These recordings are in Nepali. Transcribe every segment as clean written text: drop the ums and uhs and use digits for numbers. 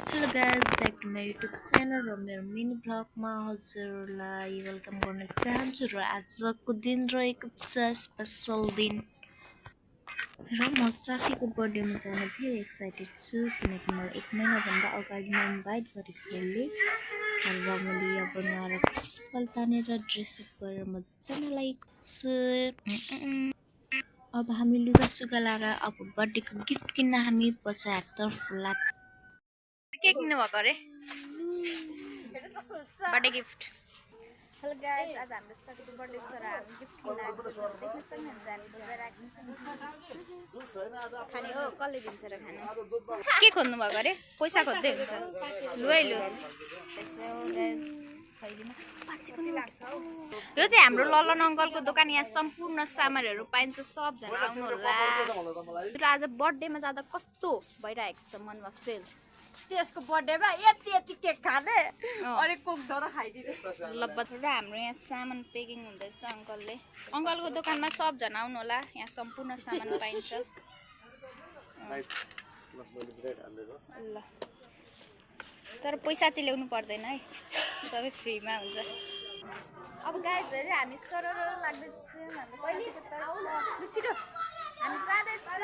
Hello guys, back to my YouTube channel र मेरो मिनी भ्लगमा हजुरलाई वेलकम गर्न चाहन्छु र आजको दिन रहेको छ स्पेशल दिन र म साथीको बर्थडेमा जान धेरै एक्साइटेड छु किनकि मलाई 1 महिनाभन्दा अगाडि नै इन्भाइट गरेको थिएँ र मैले अब नआएर प्रिन्सिपल तानेर ड्रेसअप गरेर मजाले लागेको छु। अब हामी लुगासुगा लाएर अब बर्थडेको गिफ्ट किन्न हामी बजारतर्फ लाग्छौँ। के किन्नु भएको अरे बर्थडे गिफ्ट। हेलो गाइस, आज हाम्रो साथीको बर्थडे छ र हामी गिफ्ट किन्न आएको छौँ। देख्न सक्नुहुन्छ हामी बजार आएको छौँ। खाने हो कसले दिन्छ र खाने के खोज्नु भएको अरे पैसा खोज्दै हुन्छ लु है लु। यो चाहिँ हाम्रो ललन अङ्कलको दोकान। यहाँ सम्पूर्ण सामानहरू पाइन्छ, सबजना आउनु होला। आज बर्थडेमा जाँदा कस्तो भइरहेको छ मनमा फिल। त्यसको बर्थडेमा यति यति केक खाने अनि कोक धरा खाइदिने लब्बत। र हाम्रो यहाँ सामान पेकिङ हुँदैछ अङ्कलले। अङ्कलको दोकानमा सबजना आउनु होला, यहाँ सम्पूर्ण सामान पाइन्छ। ल तर पैसा चाहिँ ल्याउनु पर्दैन है, सबै फ्रीमा हुन्छ। अब गाइस हेरे हामी सरर लाग्दैछौँ छिटो हामी जाँदैछौँ।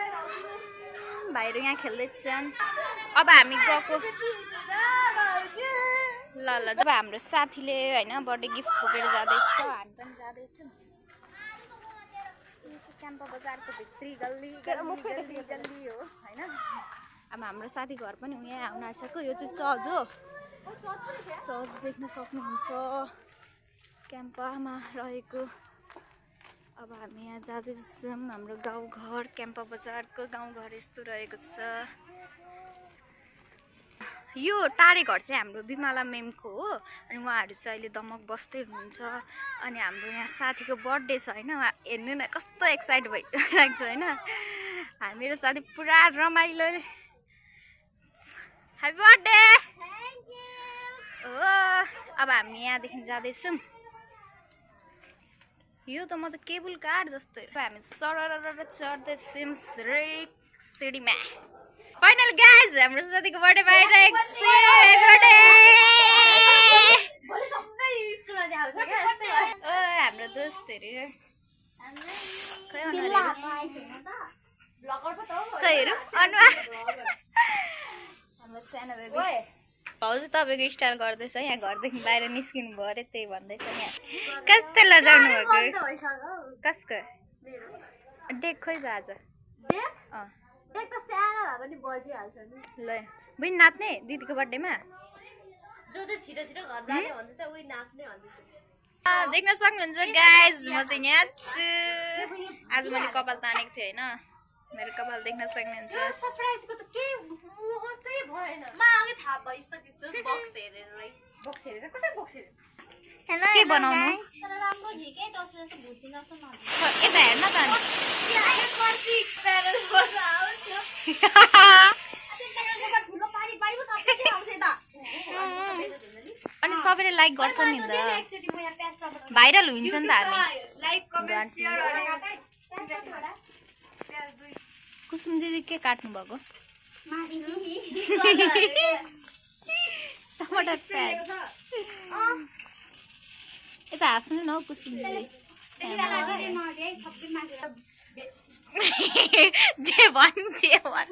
भाइहरू यहाँ खेल्दैछन्। अब हामी गएको ल ल जब हाम्रो साथीले होइन बर्थडे गिफ्ट बोकेर जाँदैछ, हामी पनि जाँदैछौँ। क्याम्पा बजारको भित्री गल्ली गल्ली गल्ली गल्ली हो होइन। अब हाम्रो साथी घर पनि यहाँ आउन आँटेको। यो चाहिँ चर्च हो, चर्च देख्न सक्नुहुन्छ क्याम्पामा रहेको। अब हामी यहाँ जाँदैछौँ। हाम्रो गाउँघर क्याम्पा बजारको गाउँघर यस्तो रहेको छ। यो टाढे घर चाहिँ हाम्रो बिमला मेमको हो अनि उहाँहरू चाहिँ अहिले दमक बस्दै हुनुहुन्छ। अनि हाम्रो यहाँ साथीको बर्थडे छ होइन, हेर्नु न कस्तो एक्साइट भइरहेको छ होइन। मेरो साथी पुरा रमाइलो। Happy birthday. हो अब हामी यहाँदेखि जाँदैछौँ। यो त म त केबल कार जस्तो। हामी सरर चढ्दैछौँ सिडीमा। फाइनल गाइज हाम्रो साथीको बर्थडे भइरहेको छ। हाम्रो दोस्तहरू हाम्रो सानो बेबी भाउजू तपाईँको स्टाइल गर्दैछ। यहाँ घरदेखि बाहिर निस्किनु भयो अरे, त्यही भन्दैछ। यहाँ कस्तो लजाउनु भएको? कसको डेक खोइ त आज? ल बहिनी नाच्ने दिदीको बर्थडेमा देख्न सक्नुहुन्छ गाइज। म चाहिँ यहाँ छु। आज मैले कपाल तानेको थिएँ होइन, मेरो कपाल देख्न सक्नुहुन्छ। के बनाउनु यता हेर्न त अनि सबैले लाइक गर्छ नि त, भाइरल हुन्छ नि त हामी। कुसुम दिदी के काट्नु भएको? टमाटर प्याज। यता हाँस्नु न हौ कुसुम दिदी। जे भन् जे भन्।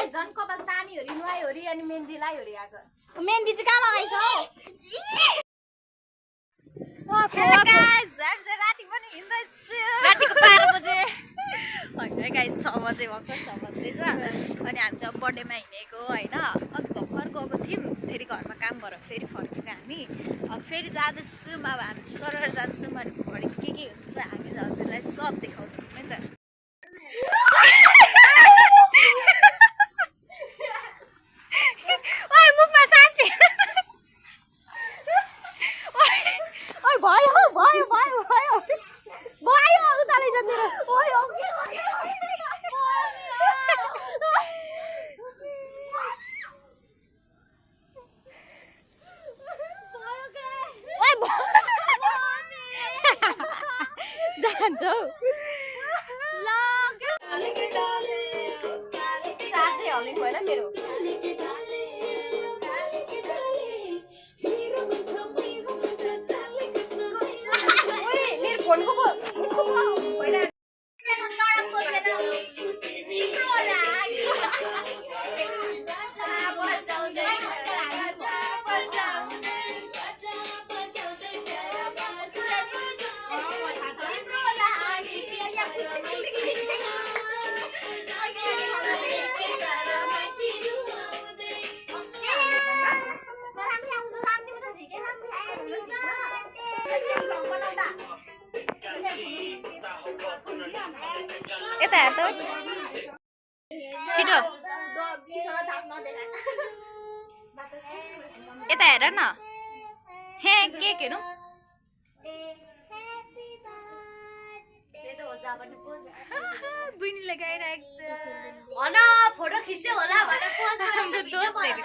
झन् कपाल तानी होरी नुहाइ होरी अनि मेहन्दी लाइ होरी आएको। मेहन्दी चाहिँ कहाँ लगाइछौ? रातिको 12 बजे होइन गाइस, 6 बजे भर्खर 6 बज्दैछ। अनि हामी चाहिँ अब बर्थडेमा हिँडेको होइन। अघि भर्खर गएको थियौँ, फेरि घरमा काम भएर फेरि फर्केको हामी। अब फेरि जाँदैछौँ। अब हामी सरर जान्छौँ। अनि भरे के हुन्छ हामी हजुरलाई सब देखाउँछौँ है त। भन्छ मेरो मेरो फोनको यता हेर त छिटो यता हेर न हे केक हेरौँ बुइनीले गाइरहेको छ होइन फोटो खिच्दै होला भनेर हाम्रो दोस्तहरू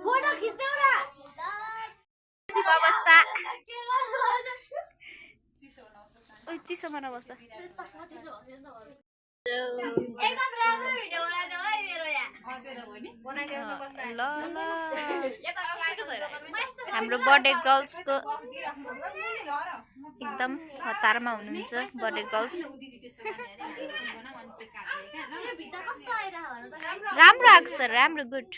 फोटो खिच्दै होला अवस्था चिसो बनाउँछ एकदम राम्रो भिडियो बनाइदेऊ है मेरो यहाँ हाम्रो बर्थडे गर्ल्सको एकदम हतारमा हुनुहुन्छ बर्थडे गर्ल्स राम्रो आएको छ राम्रो गुड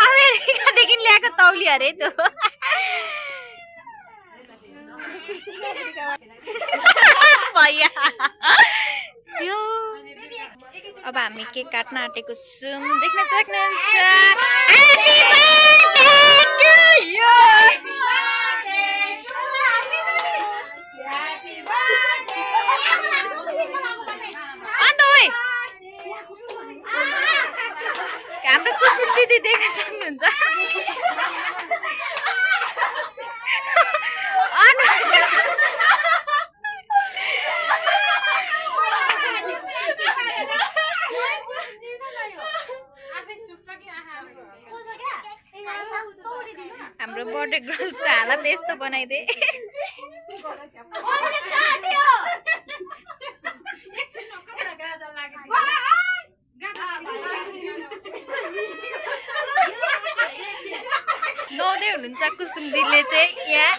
अमेरिकादेखि ल्याएको तौली अरे त्यो भैया अब हामी केक काट्न आँटेको छौँ देख्न सक्नुहुन्छ हाम्रो कुसुम दिदी देख्न सक्नुहुन्छ हाम्रो बर्थडे गर्ल्सको हालत यस्तो बनाइदे नौदै हुनुहुन्छ कुसुम दिदीले चाहिँ यहाँ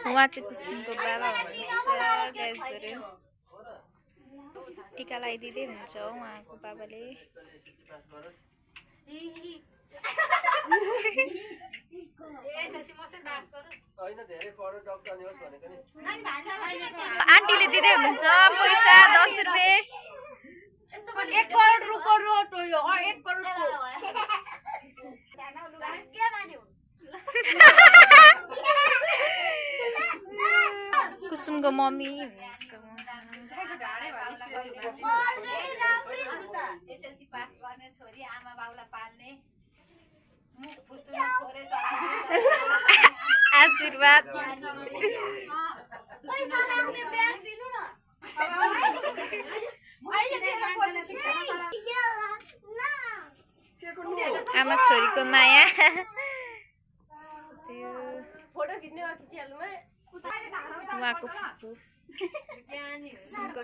उहाँ चाहिँ कुसुमको बाबा हुनुहुन्छ गाइजहरु टिका लगाइदिँदै हुन्छ उहाँको बाबाले आन्टीले दिँदै हुनुहुन्छ पैसा 10 रुपैयाँ 1 करोड रुपैयाँ टोयो 1 करोड कुसुमको मम्मी एसएलसी पास गर्ने छोरी आमा बाबुलाई पाल्ने आशीर्वाद आमा छोरीको माया फोटो खिच्ने वा खिचिहाल्नु है उहाँको फुपू कुसुमको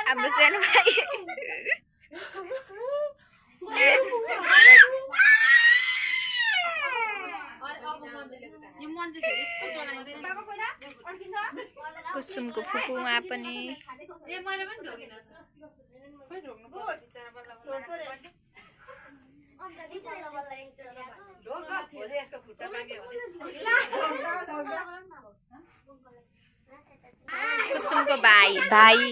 हाम्रो सानो भाइ कुसुमको फुपू उहाँ पनि कुसुमको भाइ भाइ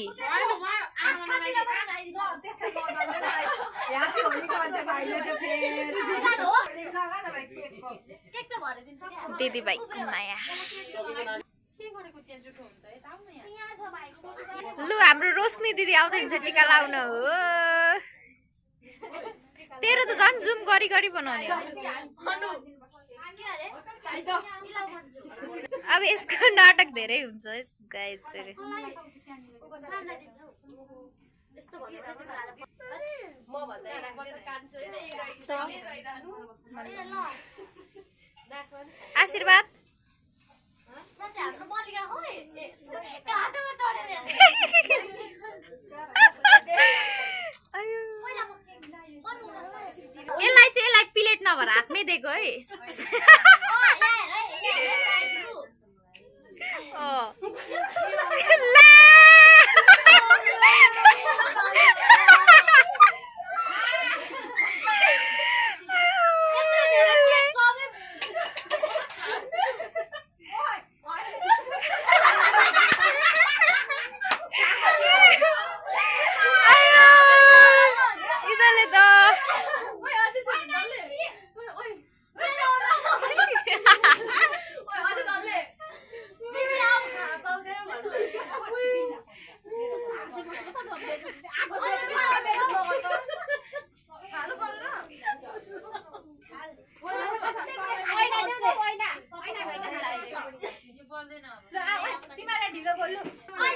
दिदीभाइको माया लु हाम्रो रोशनी दिदी आउँदै हुन्छ टिका लाउन हो तेरो त झन् जुम गरी गरी बनाउने हो अब यसको नाटक धेरै हुन्छ गाइज आशीर्वाद यसलाई प्लेट नभएर हातमै दिएको है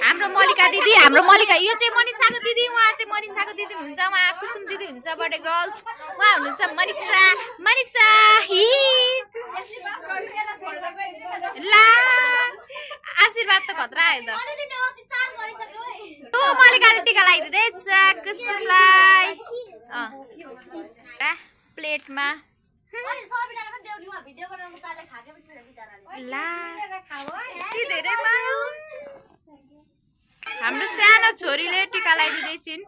हाम्रो मलिका यो चाहिँ मनिषाको दिदी उहाँ चाहिँ मनिषाको दिदी हुनुहुन्छ उहाँ कुसुम दिदी हुन्छ बर्थडे गर्ल्स उहाँ हुनुहुन्छ मनिषा मनिषा हि ला आशीर्वाद त खतरा आयो त मलिकाले टिका लगाइदिँदैछ कुसुमलाई प्लेटमा ला धेरै माया हाम्रो सानो छोरीले टिका लगाइदिँदैछिन्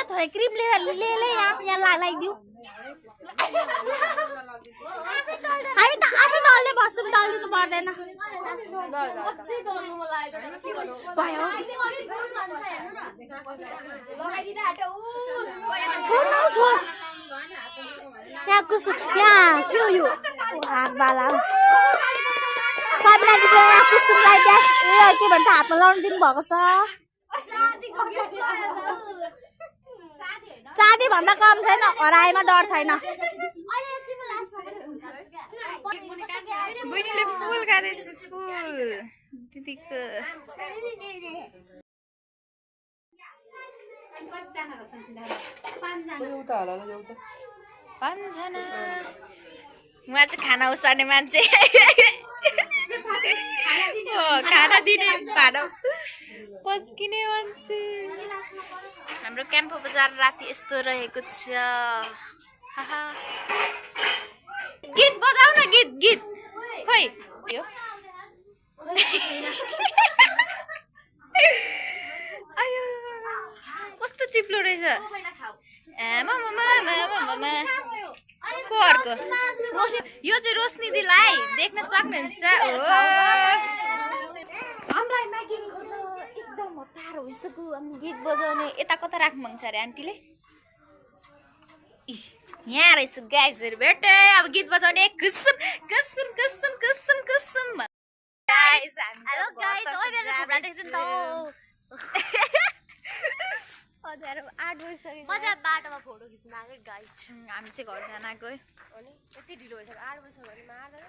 थोरै क्रिम ले यहाँ लगाइदिउ हामी त आफै दल्दै बस्छौँ दल्दिनु पर्दैन यहाँ के हो यो हातवाला सबैलाई कुसुमलाई के भन्छ हातमा लाउनु दिनु भएको छ चाँदी भन्दा कम छैन हराएमा डर छैन बहिनीले फुल खाँदैछ फुल दिदीको पाँचजना उहाँ चाहिँ खाना उसार्ने मान्छे खाना दिने भाडा पस्किने मान्छे हाम्रो क्याम्पो बजार राति यस्तो रहेको छ गीत बजाऊ न गीत गीत खै यो कस्तो चिप्लो रहेछ को अर्को यो चाहिँ रोशनी दिदीलाई देख्न सक्नुहुन्छ एकदम हतार भइसक्यो गीत बजाउने यता कता राख्नु मन छ अरे आन्टीले यहाँ रहेछ गाइजहरु भेटे अब गीत बजाउने कुसुम कुसुम कुसुम कुसुम कुसुम गाइज हेलो गाइज ओइ मेरो छोरा देख्छन् त हजुर 8 बजिसक्यो मजा बाटोमा फोटो खिच्न आएको गाइज हामी चाहिँ घर जान गयो अनि यति ढिलो भइसक्यो 8 बजिसक्यो भने मार्दैन